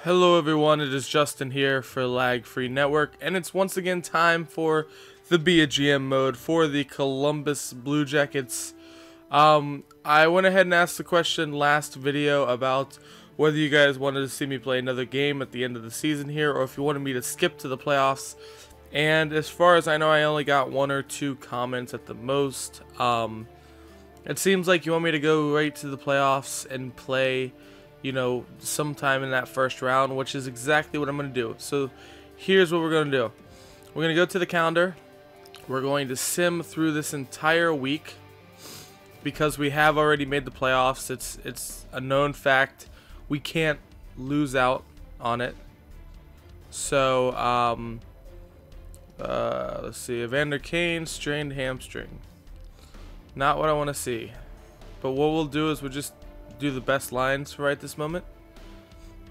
Hello everyone, it is Justin here for Lag Free Network, and it's once again time for the Be a GM mode for the Columbus Blue Jackets. I went ahead and asked the question last video about whether you guys wanted to see me play another game at the end of the season here, or if you wanted me to skip to the playoffs. And as far as I know, I only got 1 or 2 comments at the most. It seems like you want me to go right to the playoffs and play, you know, sometime in that first round, which is exactly what I'm going to do. So here's what we're going to do. We're going to go to the calendar. We're going to sim through this entire week because we have already made the playoffs. It's a known fact. We can't lose out on it. So, let's see. Evander Kane, strained hamstring. Not what I want to see. But what we'll do is we'll just do the best lines for right this moment.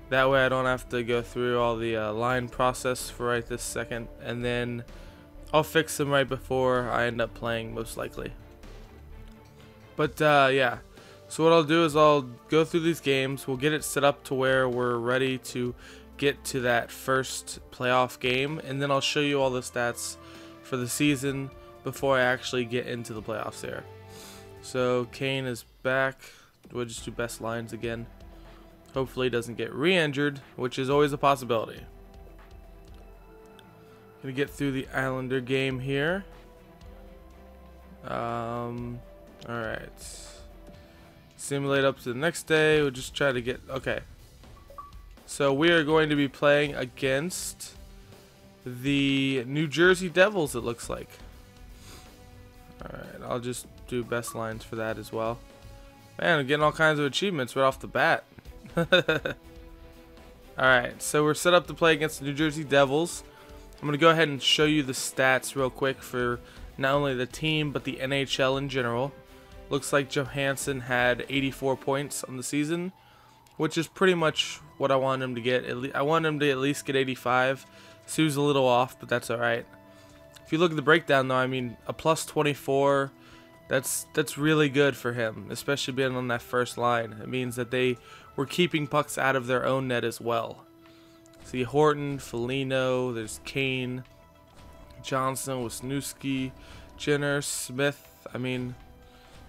That way I don't have to go through all the line process for right this second. And then I'll fix them right before I end up playing, most likely. But yeah. So what I'll do is I'll go through these games. We'll get it set up to where we're ready to get to that first playoff game. And then I'll show you all the stats for the season before I actually get into the playoffs there. So Kane is back. We'll just do best lines again. Hopefully he doesn't get re-injured, which is always a possibility. Gonna get through the Islander game here. Alright. Simulate up to the next day. We'll just try to get... Okay. So we are going to be playing against the New Jersey Devils, it looks like. Alright, I'll just do best lines for that as well. Man, I'm getting all kinds of achievements right off the bat. Alright, so we're set up to play against the New Jersey Devils. I'm going to go ahead and show you the stats real quick for not only the team, but the NHL in general. Looks like Johansson had 84 points on the season, which is pretty much what I wanted him to get. I wanted him to at least get 85. So he was a little off, but that's alright. If you look at the breakdown, though, I mean, a plus 24... That's really good for him, especially being on that first line. It means that they were keeping pucks out of their own net as well. See Horton, Foligno, there's Kane, Johnson, Wisniewski, Jenner, Smith. I mean,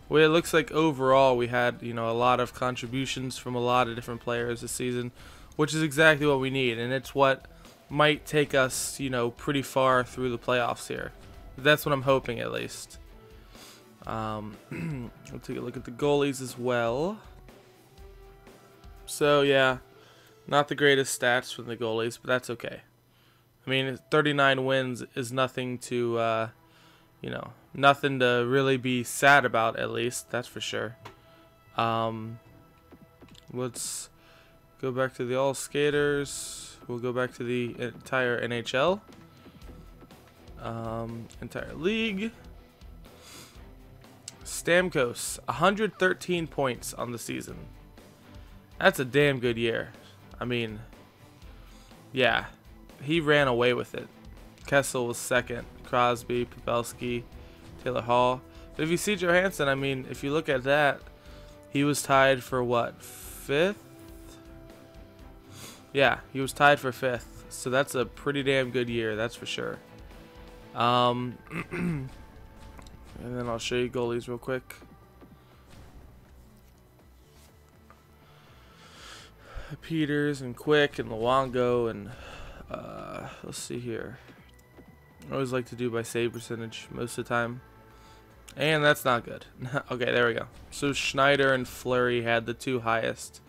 well, it looks like overall we had, you know, a lot of contributions from a lot of different players this season, which is exactly what we need, and it's what might take us, you know, pretty far through the playoffs here. That's what I'm hoping, at least. We'll take a look at the goalies as well. So yeah, not the greatest stats from the goalies, but that's okay. I mean, 39 wins is nothing to, you know, nothing to really be sad about, at least, that's for sure. Let's go back to the all skaters. We'll go back to the entire NHL, entire league. Stamkos, 113 points on the season. That's a damn good year. I mean, yeah, he ran away with it. Kessel was second, Crosby, Pavelski, Taylor Hall. But if you see Johansson, I mean, if you look at that, he was tied for what, 5th? Yeah, he was tied for 5th. So that's a pretty damn good year, that's for sure. And then I'll show you goalies real quick. Peters and Quick and Luongo and let's see here. I always like to do by save percentage most of the time. And that's not good. Okay, there we go. So Schneider and Fleury had the 2 highest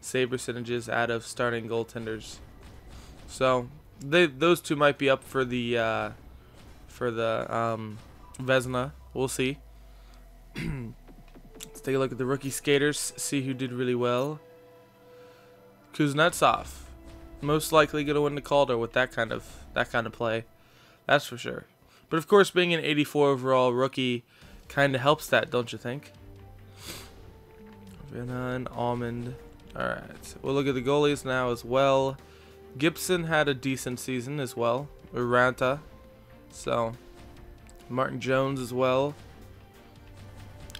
save percentages out of starting goaltenders. So those 2 might be up for the Vezina. We'll see. Let's take a look at the rookie skaters, see who did really well. Kuznetsov, most likely going to win the Calder with that kind of play. That's for sure. But of course, being an 84 overall rookie kind of helps that, don't you think? Vanna and Almond. Alright, we'll look at the goalies now as well. Gibson had a decent season as well. Uranta. So Martin Jones as well.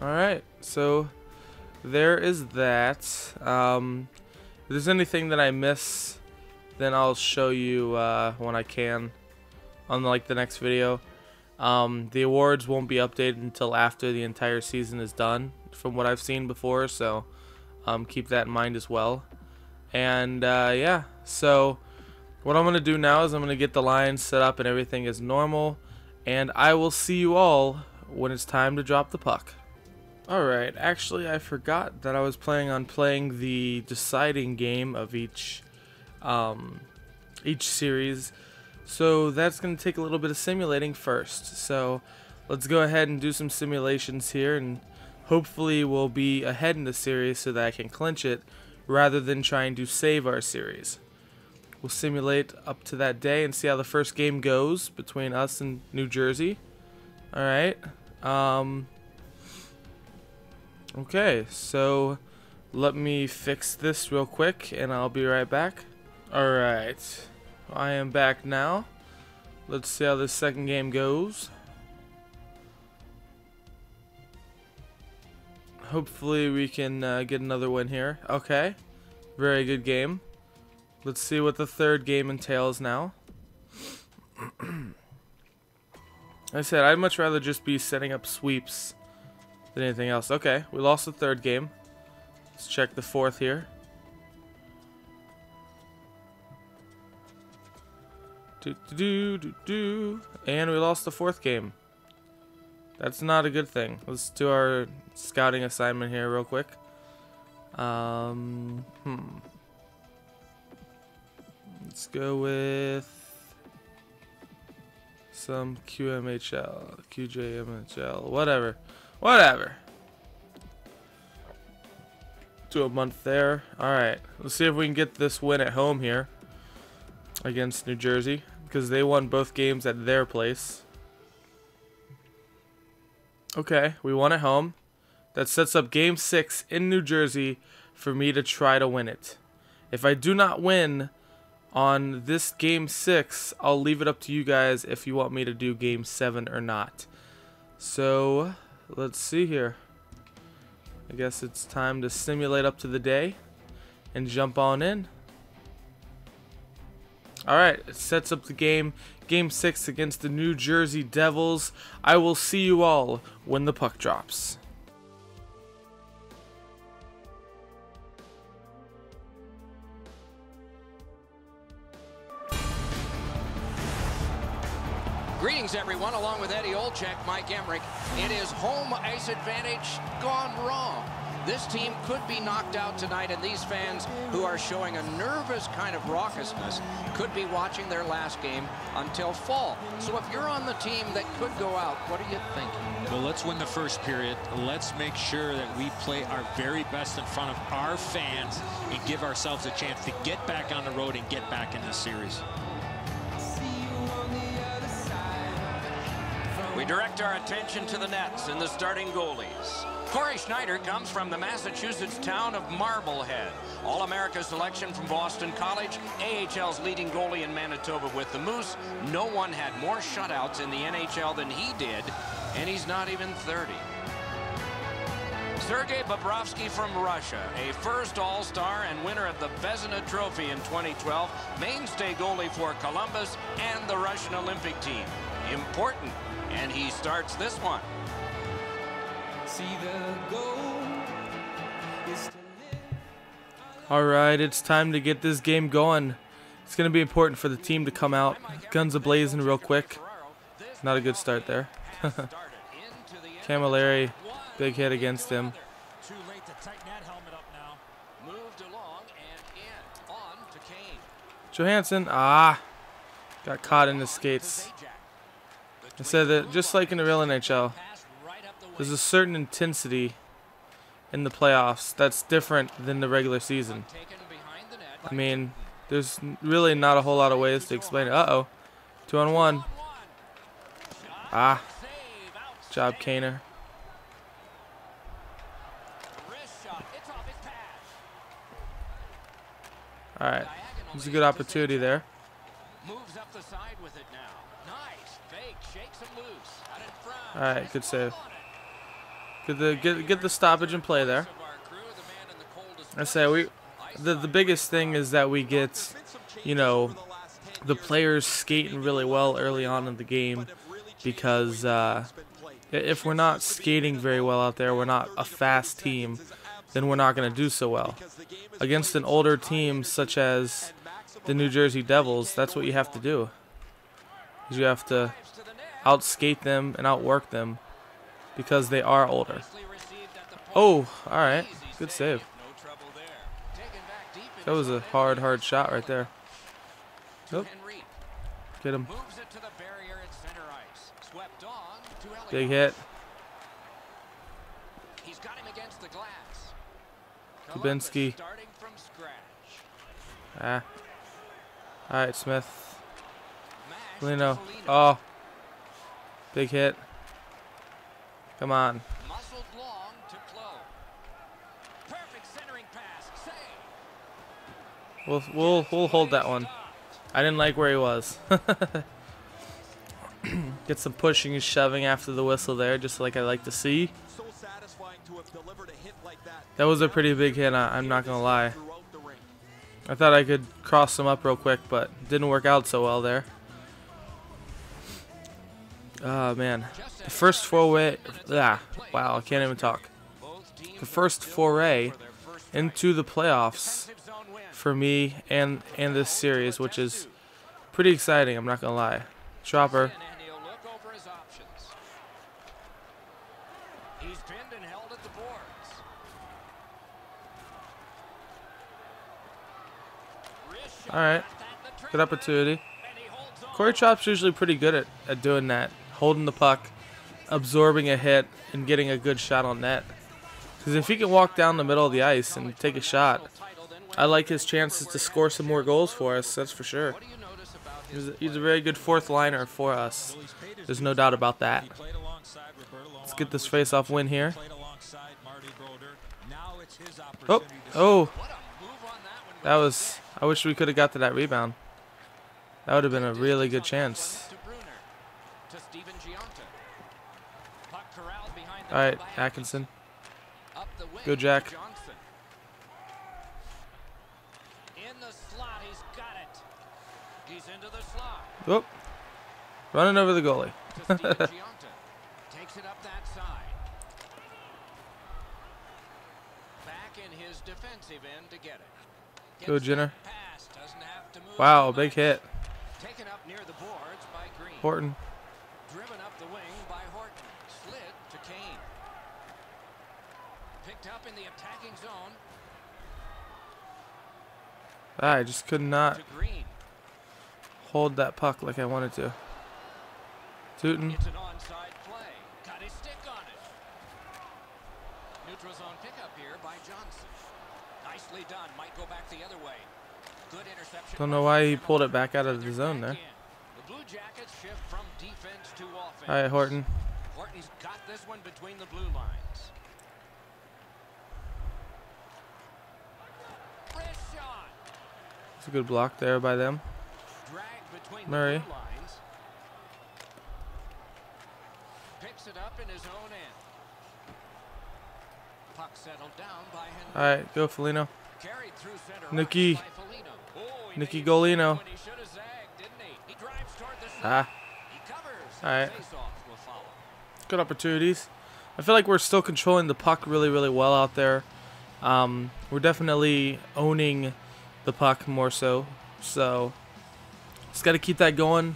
Alright, so there is that. If there's anything that I miss then I'll show you when I can on like the next video. The awards won't be updated until after the entire season is done, from what I've seen before, so keep that in mind as well. And yeah, so what I'm going to do now is I'm going to get the lines set up and everything is normal, and I will see you all when it's time to drop the puck. Alright, actually I forgot that I was planning on playing the deciding game of each series, so that's going to take a little bit of simulating first. So let's go ahead and do some simulations here, and hopefully we'll be ahead in the series so that I can clinch it rather than trying to save our series. We'll simulate up to that day and see how the first game goes between us and New Jersey. Alright. Okay, so let me fix this real quick and I'll be right back. Alright, I am back now. Let's see how this second game goes. Hopefully we can get another win here. Okay, very good game. Let's see what the third game entails now. Like I said, I'd much rather just be setting up sweeps than anything else. Okay, we lost the third game. Let's check the fourth here. And we lost the fourth game. That's not a good thing. Let's do our scouting assignment here real quick. Let's go with some QMHL, QJMHL, whatever. Do a month there. Alright, let's see if we can get this win at home here against New Jersey, because they won both games at their place. Okay, we won at home. That sets up Game 6 in New Jersey for me to try to win it. If I do not win on this Game 6, I'll leave it up to you guys if you want me to do Game 7 or not. So, let's see here. I guess it's time to simulate up to the day and jump on in. Alright, it sets up the game. Game 6 against the New Jersey Devils. I will see you all when the puck drops. Greetings, everyone. Along with Eddie Olczyk, Mike Emmerich. It is home ice advantage gone wrong. This team could be knocked out tonight, and these fans, who are showing a nervous kind of raucousness, could be watching their last game until fall. So if you're on the team that could go out, what are you thinking? Well, let's win the first period. Let's make sure that we play our very best in front of our fans and give ourselves a chance to get back on the road and get back in this series. We direct our attention to the nets and the starting goalies. Corey Schneider comes from the Massachusetts town of Marblehead. All-America selection from Boston College, AHL's leading goalie in Manitoba with the Moose. No one had more shutouts in the NHL than he did, and he's not even 30. Sergei Bobrovsky from Russia, a first All-Star and winner of the Vezina Trophy in 2012, mainstay goalie for Columbus and the Russian Olympic team. Important, and he starts this one. Alright, it's time to get this game going. It's going to be important for the team to come out guns a-blazing real quick. Not a good start there. Camilleri, big hit against him. Johansson, got caught in his skates. I said that just like in the real NHL, there's a certain intensity in the playoffs that's different than the regular season. I mean, there's really not a whole lot of ways to explain it. Uh-oh. 2-on-1. Job, Kaner. Alright. There's a good opportunity there. Alright, good save. Get the stoppage and play there. I say the biggest thing is that we get, you know, the players skating really well early on in the game, because if we're not skating very well out there, we're not a fast team, then we're not going to do so well. Against an older team such as the New Jersey Devils, that's what you have to do. You have to outskate them and outwork them because they are older. Oh, all right. Good save. That was a hard shot right there. Nope. Get him. Big hit. Kubinski. Ah. All right, Smith. Lino. Oh. Big hit. Come on. We'll hold that one. I didn't like where he was. Get some pushing and shoving after the whistle there, just like I like to see. That was a pretty big hit, I'm not gonna lie. I thought I could cross him up real quick, but didn't work out so well there. Oh man, the first foray. Wow, I can't even talk. The first foray into the playoffs for me and this series, which is pretty exciting. I'm not gonna lie. Chopper. All right, good opportunity. Corey Chop's usually pretty good at doing that, holding the puck, absorbing a hit, and getting a good shot on net. Because if he can walk down the middle of the ice and take a shot, I like his chances to score some more goals for us, that's for sure. He's a very good fourth liner for us. There's no doubt about that. Let's get this face-off win here. Oh. That was... I wish we could have got to that rebound. That would have been a really good chance. All right, Atkinson. Go, Jack. Whoop. Running over the goalie. Go, Jenner. Wow, big hit. Horton. Driven up the wing by Horton. Slid to Kane. Picked up in the attacking zone. I just could not hold that puck like I wanted to. Tootin. It's an onside play. Got his stick on it. Neutral zone pickup here by Johnson. Nicely done. Might go back the other way. Good interception. Don't know why he pulled it back out of the zone there. The Blue Jackets shift from defense to offense. All right, Horton. Horton's got this one between the blue lines. Wrist shot. It's a good block there by them. Murray. The blue lines. Picks it up in his own end. Puck settled down by Henry. All right, go Foligno. Carried through center. Nicky Golino. Ah. All right. Good opportunities. I feel like we're still controlling the puck really, really well out there. We're definitely owning the puck more so. So just got to keep that going.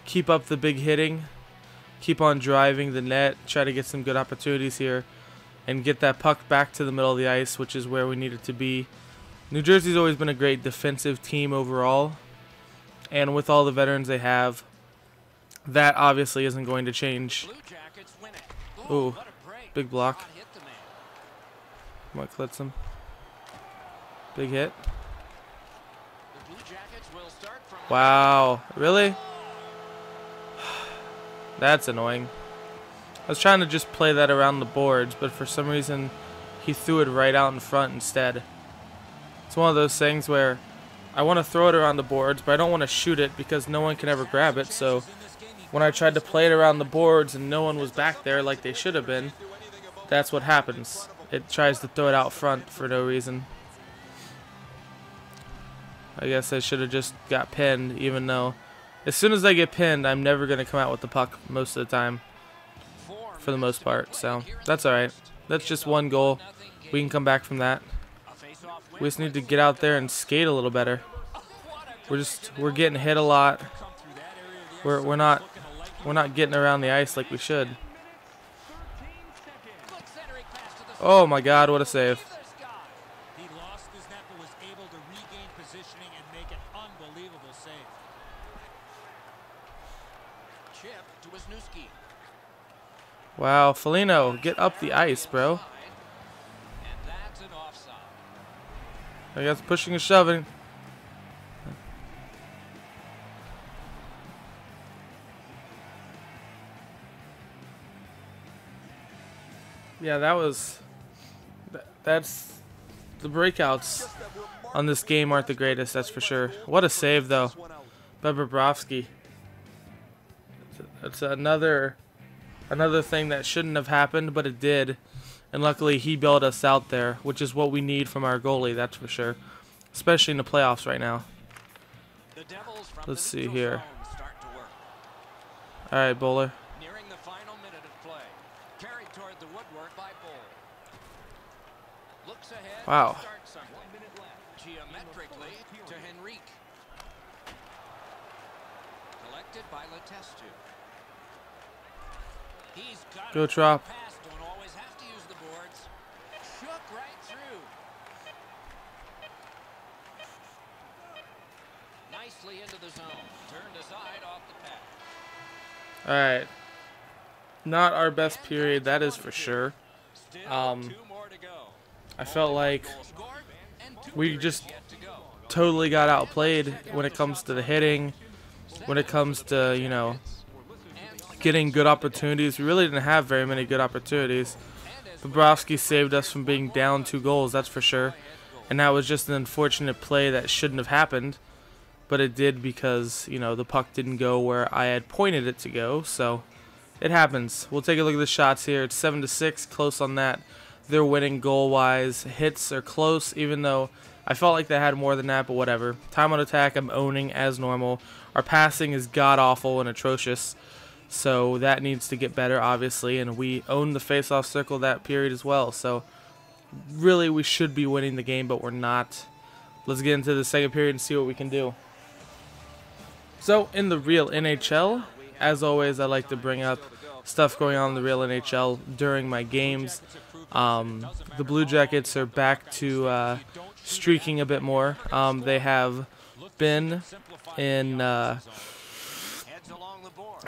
Keep up the big hitting. Keep on driving the net. Try to get some good opportunities here. And get that puck back to the middle of the ice, which is where we need it to be. New Jersey's always been a great defensive team overall. And with all the veterans they have, that obviously isn't going to change. Ooh, big block. Mike clits him. Big hit. Wow, really? That's annoying. I was trying to just play that around the boards, but for some reason he threw it right out in front instead. It's one of those things where I want to throw it around the boards, but I don't want to shoot it because no one can ever grab it. So when I tried to play it around the boards and no one was back there like they should have been, that's what happens. It tries to throw it out front for no reason. I guess I should have just got pinned, even though as soon as I get pinned, I'm never going to come out with the puck most of the time, for the most part. So that's all right. That's just one goal. We can come back from that. We just need to get out there and skate a little better. We're getting hit a lot. We're not getting around the ice like we should. Oh my God, what a save. He lost his net but was able to regain positioning and make an unbelievable save. Chip to Wisniewski. Wow, Foligno, get up the ice, bro. And that's an offside. I guess pushing and shoving. Yeah, that's the breakouts on this game aren't the greatest, that's for sure. What a save though, Bobrovsky. That's another thing that shouldn't have happened, but it did, and luckily he bailed us out there, which is what we need from our goalie, that's for sure, especially in the playoffs right now. Let's see here. All right, Bowler. Nearing the final minute of play. Carried toward the woodwork by Bull. Looks ahead. Wow. Starts something. 1 minute left. Geometrically to Henrique. Collected by Letestu. He's got Go Trop. pass. Don't always have to use the boards. Shook right through. Nicely into the zone. Turned aside off the pass. All right. Not our best period, that is for sure. I felt like we just totally got outplayed when it comes to the hitting, when it comes to, you know, getting good opportunities. We really didn't have very many good opportunities. Bobrovsky saved us from being down 2 goals, that's for sure. And that was just an unfortunate play that shouldn't have happened. But it did because, you know, the puck didn't go where I had pointed it to go. So it happens. We'll take a look at the shots here. It's 7-6, close on that. They're winning goal-wise. Hits are close, even though I felt like they had more than that, but whatever. Time on attack, I'm owning as normal. Our passing is god-awful and atrocious, so that needs to get better, obviously. And we owned the face-off circle that period as well. So really, we should be winning the game, but we're not. Let's get into the second period and see what we can do. So, in the real NHL, as always, I like to bring up stuff going on in the real NHL during my games. The Blue Jackets are back to streaking a bit more. They have been in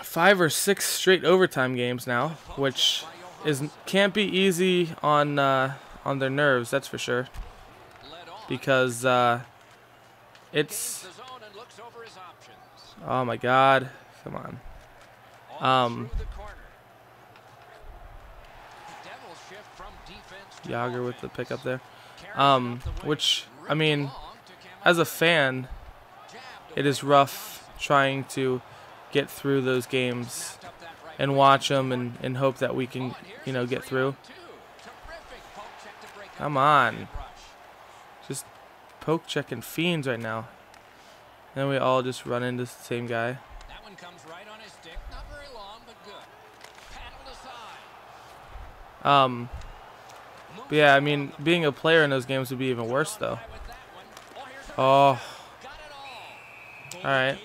5 or 6 straight overtime games now, which can't be easy on their nerves, that's for sure. Because it's... Oh my God, come on. Yager with the pickup there. Which, I mean, as a fan, it is rough trying to get through those games and watch them and hope that we can, you know, get through. Come on. Just poke checking fiends right now. And we all just run into the same guy. That one comes right on his stick. Not very long, but good. Paddled aside. But yeah, I mean, being a player in those games would be even worse, though. Oh. All right.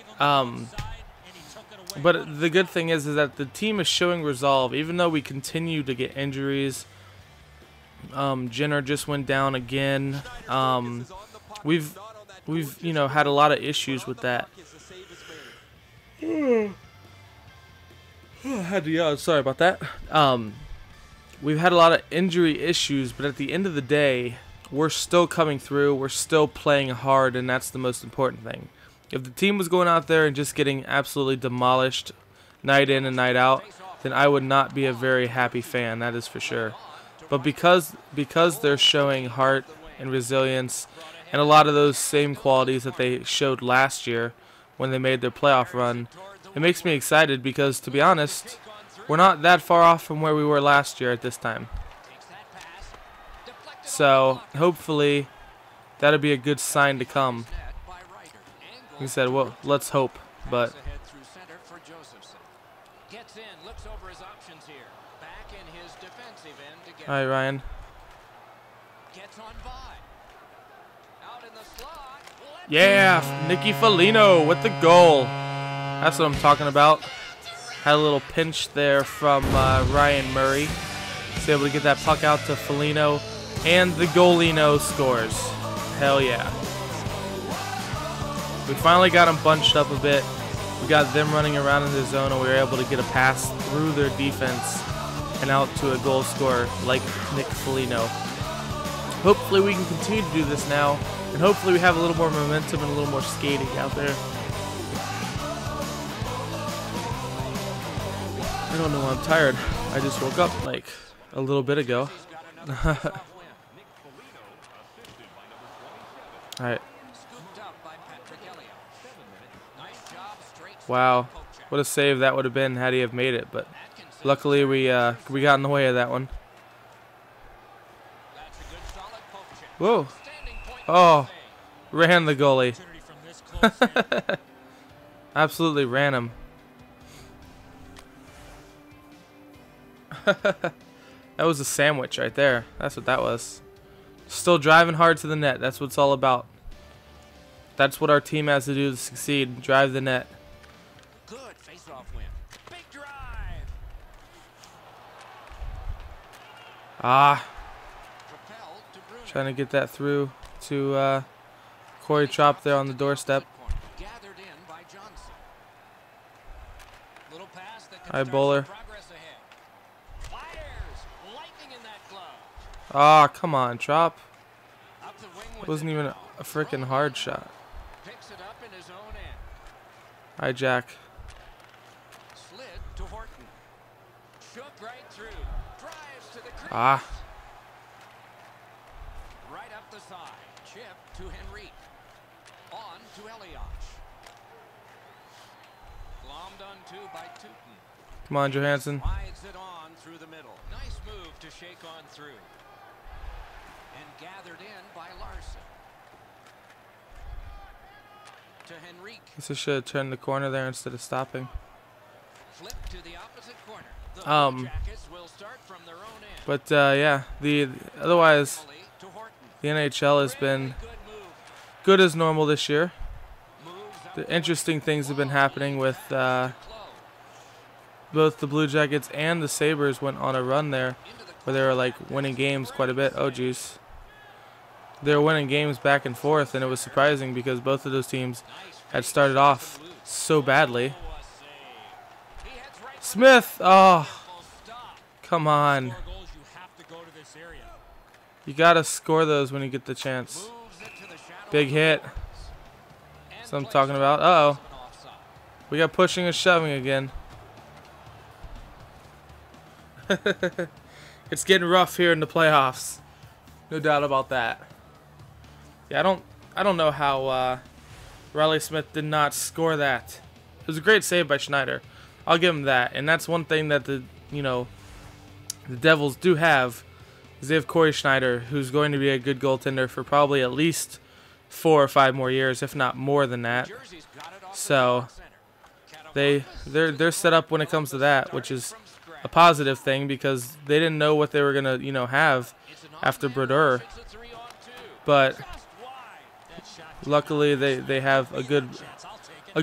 But the good thing is that the team is showing resolve, even though we continue to get injuries. Jenner just went down again. We've you know, had a lot of issues with that. I had to yell. Sorry about that. We've had a lot of injury issues, but at the end of the day, we're still coming through. We're still playing hard, and that's the most important thing. If the team was going out there and just getting absolutely demolished night in and night out, then I would not be a very happy fan, that is for sure. But because they're showing heart and resilience and a lot of those same qualities that they showed last year when they made their playoff run, it makes me excited because, to be honest, we're not that far off from where we were last year at this time. So hopefully that'll be a good sign to come. he said, well, let's hope. But all right, Ryan. Yeah, Nicky Foligno with the goal. That's what I'm talking about. Had a little pinch there from Ryan Murray. Was able to get that puck out to Foligno, and the goalino scores. Hell yeah. We finally got them bunched up a bit. We got them running around in the zone, and we were able to get a pass through their defense and out to a goal scorer like Nick Foligno. Hopefully we can continue to do this now, and hopefully we have a little more momentum and a little more skating out there. I don't know, I'm tired. I just woke up like a little bit ago. Alright. Wow. What a save that would have been had he have made it, but luckily we got in the way of that one. Whoa. Oh. Ran the goalie. Absolutely ran him. That was a sandwich right there. That's what that was. Still driving hard to the net. That's what it's all about. That's what our team has to do to succeed. Drive the net. Good face-off win. Big drive. Ah. Trying to get that through to Corey Trop there on the doorstep. Gathered in by Johnson. Little pass that Hi, bowler. progress ahead. Fires. Lightning in that glove. Ah, come on, Trop. Up the wing It with wasn't it. even a freaking hard shot. Picks it up in his own end. Hi, Jack. Slid to Horton. Shook right through. Drives to the crease. Ah. Right up the side. Chip to Henrique. On to Elias. Glommed onto by Tooten. Come on, Johansson. Slides it on through the middle. Nice move to shake on through. And gathered in by Larson. To Henrique. Guess I should have turned the corner there instead of stopping. Flip to the opposite corner. The Blue Jackets will start from their own end. But yeah, otherwise To Horton. the NHL has been Good move. good as normal this year. Moves up The interesting things have been happening with close. both the Blue Jackets and the Sabres went on a run there where they were like winning games quite a bit. Oh geez. They were winning games back and forth, and it was surprising because both of those teams had started off so badly. Smith! Oh, come on. You gotta score those when you get the chance. Big hit. That's what I'm talking about. Uh-oh. We got pushing and shoving again. It's getting rough here in the playoffs. No doubt about that. Yeah, I don't know how Riley Smith did not score that. It was a great save by Schneider. I'll give him that. And that's one thing that the Devils do have, is they have Corey Schneider, who's going to be a good goaltender for probably at least 4 or 5 more years, if not more than that. So they're set up when it comes to that, which is a positive thing because they didn't know what they were gonna have after Brodeur. But luckily they have a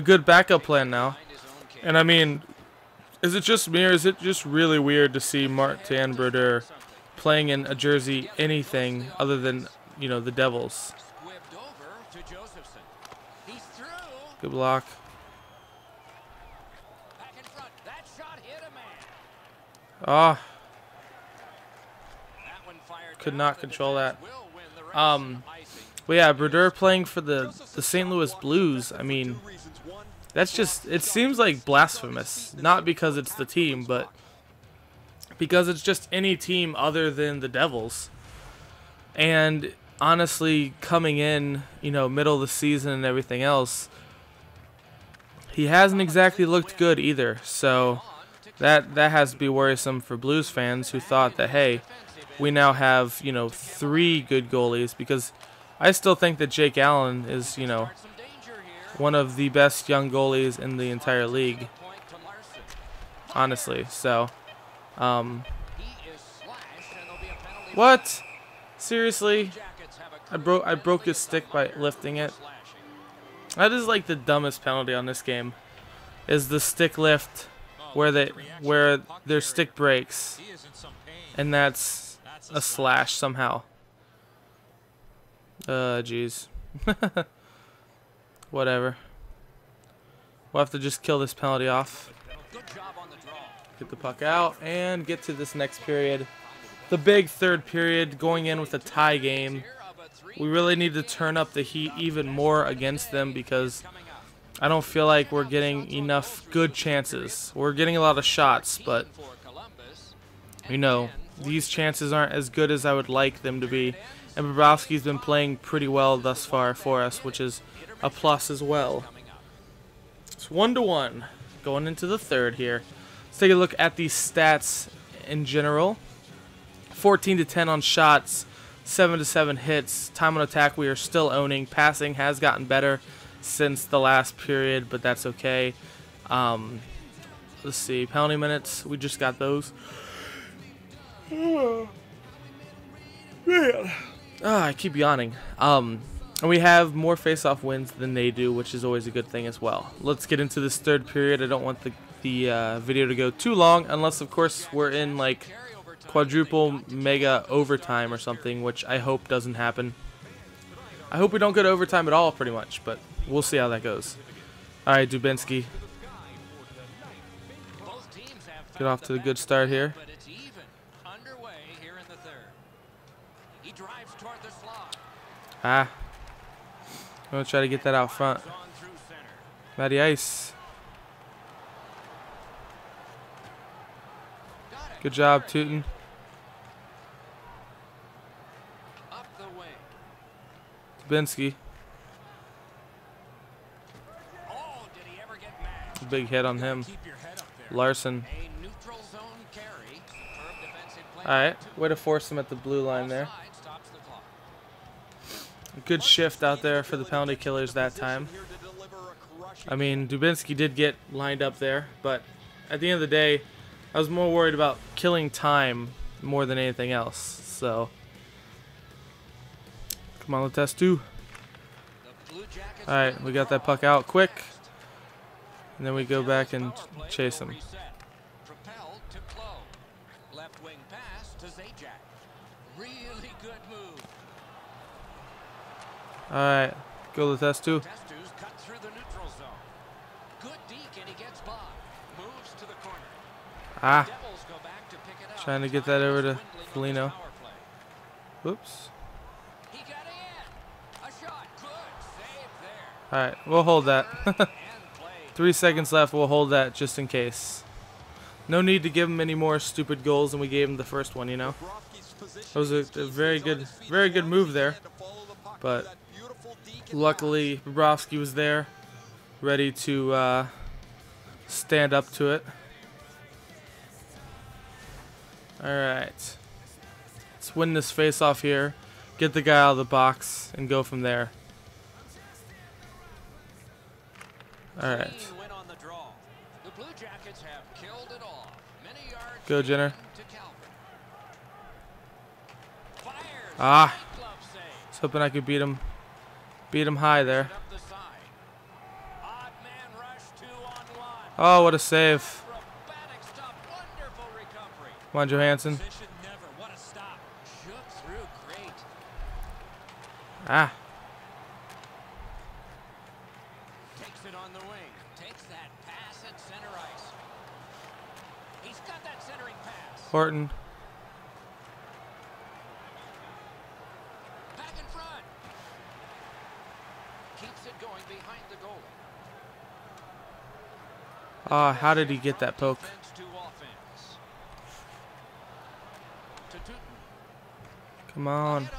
good backup plan now. And I mean, is it just me or is it just really weird to see Martin Brodeur playing in a jersey anything other than, the Devils? Good block. Ah. Could not control that. But yeah, Brodeur playing for the St. Louis Blues. I mean, that's just, it seems like blasphemous. Not because it's the team, but because it's just any team other than the Devils. And honestly, coming in, middle of the season and everything else, he hasn't exactly looked good either. So that has to be worrisome for Blues fans who thought that, hey, we now have, 3 good goalies, because I still think that Jake Allen is, one of the best young goalies in the entire league, honestly. So, what? Seriously? I broke his stick by lifting it. That is like the dumbest penalty on this game. Is the stick lift where their stick breaks, and that's a slash somehow. Jeez. Whatever. We'll have to just kill this penalty off. Get the puck out and get to this next period. The big third period, going in with a tie game. We really need to turn up the heat even more against them because I don't feel like we're getting enough good chances. We're getting a lot of shots, but you know, these chances aren't as good as I would like them to be. And Bobrovsky's been playing pretty well thus far for us, which is a plus as well. It's 1-1 going into the third here. Let's take a look at the stats in general. 14-10 on shots, 7-7 hits. Time on attack we are still owning. Passing has gotten better since the last period, but that's okay. Let's see, penalty minutes, we just got those. Oh, man. I keep yawning. And we have more face-off wins than they do, which is always a good thing as well. Let's get into this third period. I don't want the video to go too long, unless of course we're in like quadruple mega overtime or something, which I hope doesn't happen. I hope we don't go to overtime at all, pretty much, but we'll see how that goes. All right, Dubinsky. Get off to a good start here. I'm going to try to get that out front. Matty Ice. Good job, Tootin. Dubinsky. Big hit on him. Larson. Alright, way to force him at the blue line there. Good shift out there for the penalty killers that time. I mean, Dubinsky did get lined up there, but at the end of the day, I was more worried about killing time more than anything else. So, come on, let's two. Alright, we got that puck out quick. And then we go back and chase him. Alright, go to the test too. Ah, trying to get that over to Foligno. Whoops. Alright, we'll hold that. 3 seconds left, we'll hold that just in case. No need to give him any more stupid goals than we gave him the first one, you know. That was a very good move there. But luckily, Bobrovsky was there, ready to stand up to it. Alright. Let's win this face-off here, get the guy out of the box, and go from there. Alright. Go, Jenner. Ah. I was hoping I could beat him high there. Oh, what a save. Come on, Johansson. Ah. Takes it on the wing. Takes that pass at center ice. He's got that centering pass. Horton. Back in front. Keeps it going behind the goal. Ah, how did he get that poke? Come on.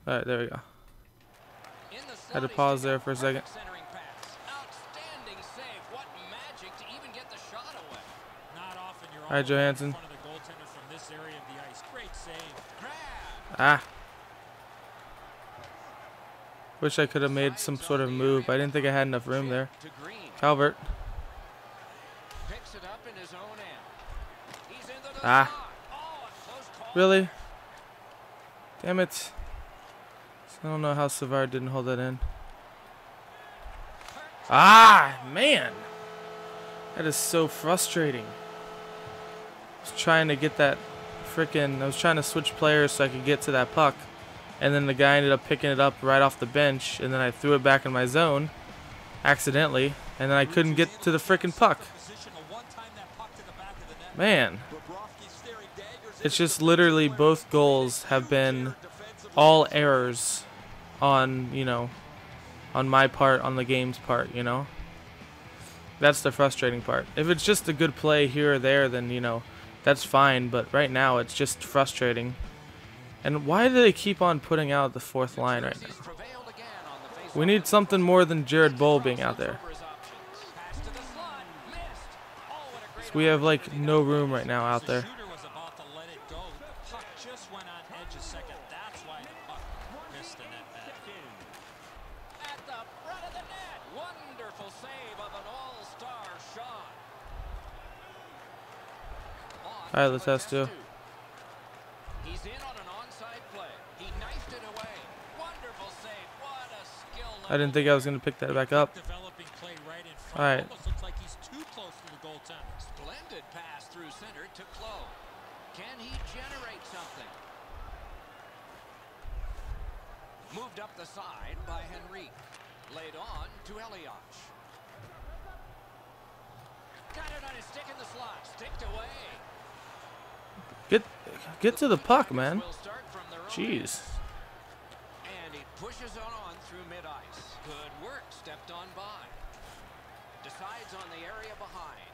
Alright, there we go. Had to pause there for a second. Alright, Johansson. Ah. Wish I could have made some sort of move. I didn't think I had enough room there. Calvert. Ah. Really? Damn it. I don't know how Savard didn't hold that in. Ah, man. That is so frustrating. I was trying to get that frickin'... I was trying to switch players so I could get to that puck. And then the guy ended up picking it up right off the bench. And then I threw it back in my zone. Accidentally. And then I couldn't get to the frickin' puck. Man. It's just literally both goals have been all errors on, you know, on my part, on the game's part, you know. That's the frustrating part. If it's just a good play here or there, then, you know, that's fine. But right now, it's just frustrating. And why do they keep on putting out the fourth line right now? We need something more than Jared Bowl being out there. So we have, like, no room right now out there. Alright, let's ask two. He's in on an onside play. He knifed it away. Wonderful save. What a skill. I didn't think I was going to pick that back up. Alright. Looks like he's too close to the goaltender. Splendid pass through center to Clow. Can he generate something? Moved up the side by Henrique. Laid on to Elias. Got it on his stick in the slot. Sticked away. Get to the puck, man. Jeez. And he pushes on through mid-ice. Good work, stepped on by. Decides on the area behind.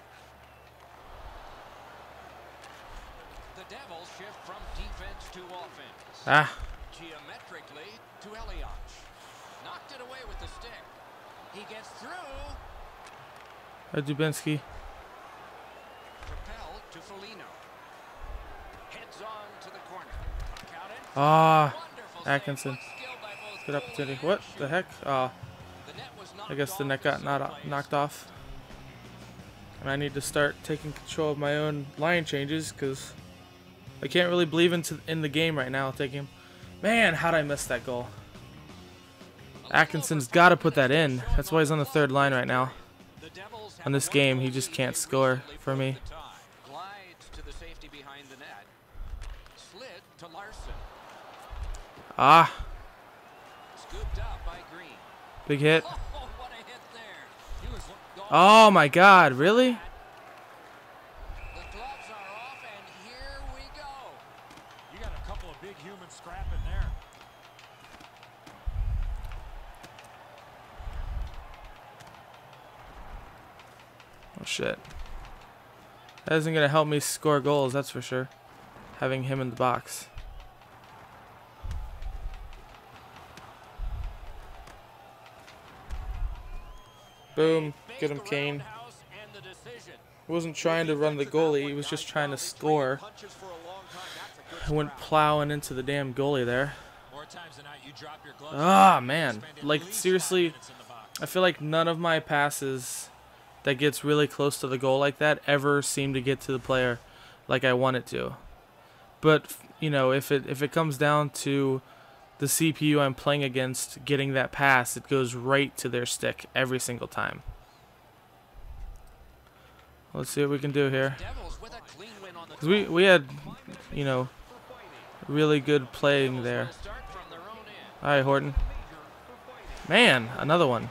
The Devils shift from defense to offense. Ah. Geometrically to Elias. Knocked it away with the stick. He gets through. Dubinsky. Propelled to Foligno. Heads on to the corner. Ah, Atkinson. Good opportunity. What the heck? I guess the net got knocked off. And I need to start taking control of my own line changes because I can't really believe in the game right now. Taking him. Man, how'd I miss that goal? Atkinson's got to put that in. That's why he's on the third line right now. On this game, he just can't score for me. Ah. Big hit. Oh my God, really? The gloves are off and here we go. You got a couple of big humans scrapping there. Oh shit. That isn't gonna help me score goals, that's for sure. Having him in the box. Boom. Get him, Kane. He wasn't trying to run the goalie. He was just trying to score. I went plowing into the damn goalie there. Ah, man. Like, seriously, I feel like none of my passes that gets really close to the goal like that ever seem to get to the player like I want it to. But, you know, if it comes down to the CPU I'm playing against getting that pass, it goes right to their stick every single time. Let's see what we can do here. Because we had, you know, really good playing there. Alright, Horton. Man, another one.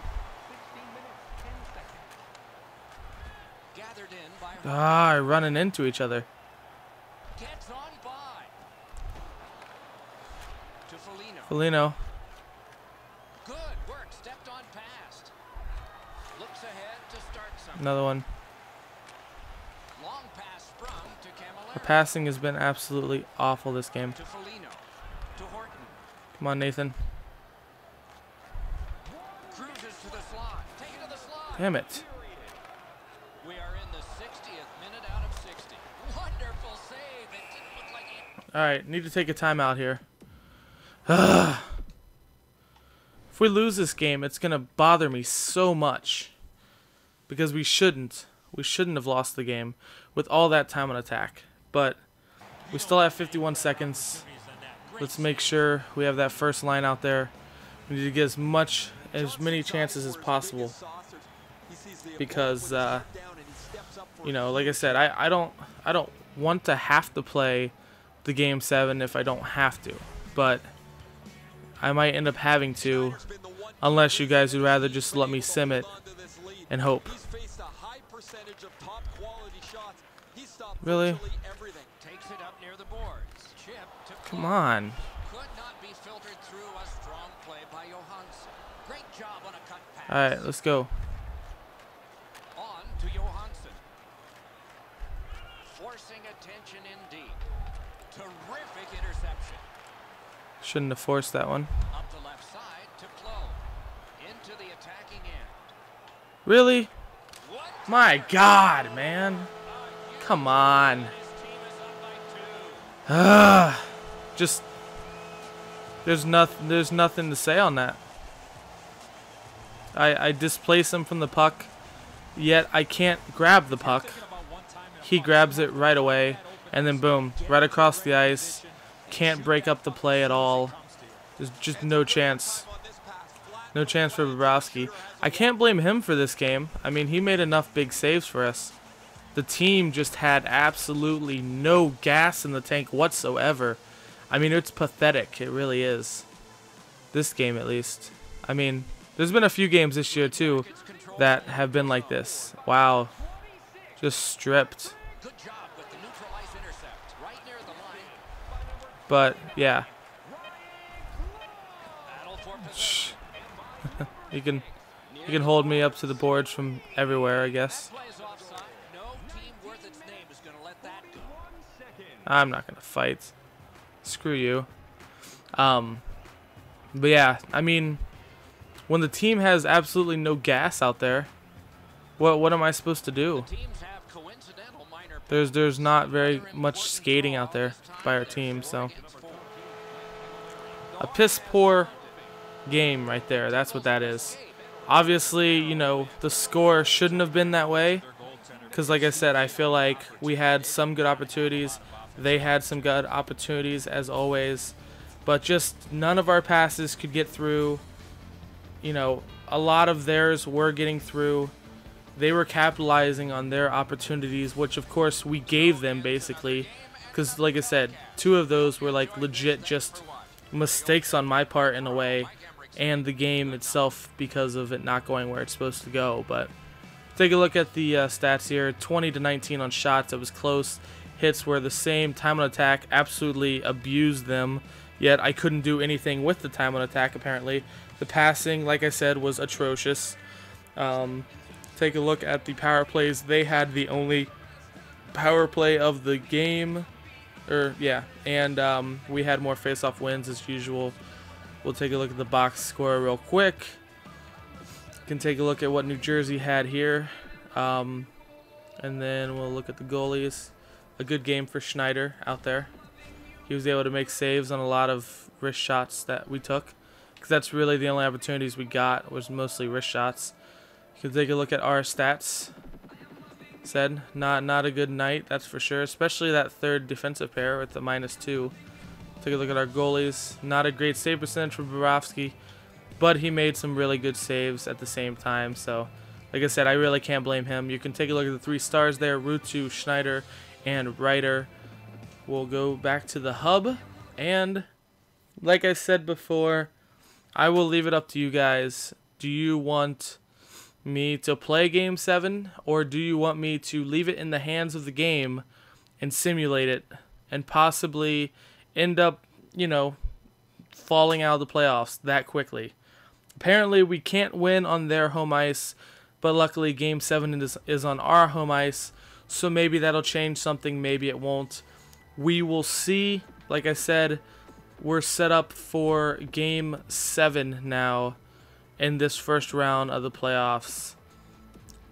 Ah, running into each other. Foligno. Good work, stepped on past. Looks ahead to start something. Another one. Long pass sprung to Camilleri. Our passing has been absolutely awful this game. To Foligno. To Horton. Come on, Nathan. Cruises to the slot. Take it to the slot. Damn it. We are in the 60th minute out of 60. Wonderful save. It didn't look like it. Alright, need to take a timeout here. If we lose this game, it's going to bother me so much. Because we shouldn't. We shouldn't have lost the game with all that time on attack. But we still have 51 seconds. Let's make sure we have that first line out there. We need to get as many chances as possible. Because, you know, like I said, I don't want to have to play the Game 7 if I don't have to. But I might end up having to, unless you guys would rather just let me sim it and hope. Really? Come on. Alright, let's go. On to Johansson. Forcing attention indeed. Terrific interception. Shouldn't have forced that one. Up the left side to Plo. Into the attacking end. Really? My God, man. Come on. Just there's nothing to say on that. I displace him from the puck, yet I can't grab the puck. He grabs it right away, and then boom, right across the ice. Can't break up the play at all. There's just no chance. No chance for Bobrovsky. I can't blame him for this game. I mean, he made enough big saves for us. The team just had absolutely no gas in the tank whatsoever. I mean, it's pathetic. It really is. This game, at least. I mean, there's been a few games this year, too, that have been like this. Wow. Just stripped. But, yeah. You can hold me up to the boards from everywhere, I guess. I'm not gonna fight. Screw you. But yeah, I mean, when the team has absolutely no gas out there, what am I supposed to do? There's not very much skating out there by our team, so a piss poor game right there. That's what that is. Obviously, you know, the score shouldn't have been that way, because like I said, I feel like we had some good opportunities. They had some good opportunities as always, but just none of our passes could get through. You know, a lot of theirs were getting through. They were capitalizing on their opportunities, which of course we gave them basically, because like I said, 2 of those were like legit just mistakes on my part in a way, and the game itself because of it not going where it's supposed to go. But take a look at the stats here. 20-19 on shots. It was close. Hits were the same. Time on attack, absolutely abused them, yet I couldn't do anything with the time on attack apparently. The passing, like I said, was atrocious. Take a look at the power plays. They had the only power play of the game, and we had more face-off wins as usual. We'll take a look at the box score real quick. You can take a look at what New Jersey had here, and then we'll look at the goalies. A good game for Schneider out there. He was able to make saves on a lot of wrist shots that we took, because that's really the only opportunities we got was mostly wrist shots. You can take a look at our stats. Said not a good night, that's for sure, especially that third defensive pair with the -2. Take a look at our goalies. Not a great save percentage for Bobrovsky, but he made some really good saves at the same time. So, like I said, I really can't blame him. You can take a look at the 3 stars there: Rutu, Schneider, and Ryder. We'll go back to the hub, and like I said before, I will leave it up to you guys. Do you want me to play Game 7, or do you want me to leave it in the hands of the game and simulate it and possibly end up, you know, falling out of the playoffs that quickly? Apparently we can't win on their home ice, but luckily Game 7 is on our home ice, so maybe that'll change something, maybe it won't. We will see. Like I said, we're set up for Game 7 now in this first round of the playoffs.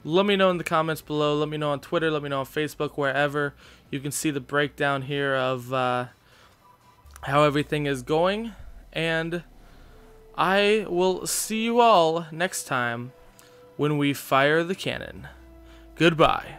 Let me know in the comments below. Let me know on Twitter. Let me know on Facebook, wherever. You can see the breakdown here of how everything is going. And I will see you all next time when we fire the cannon. Goodbye.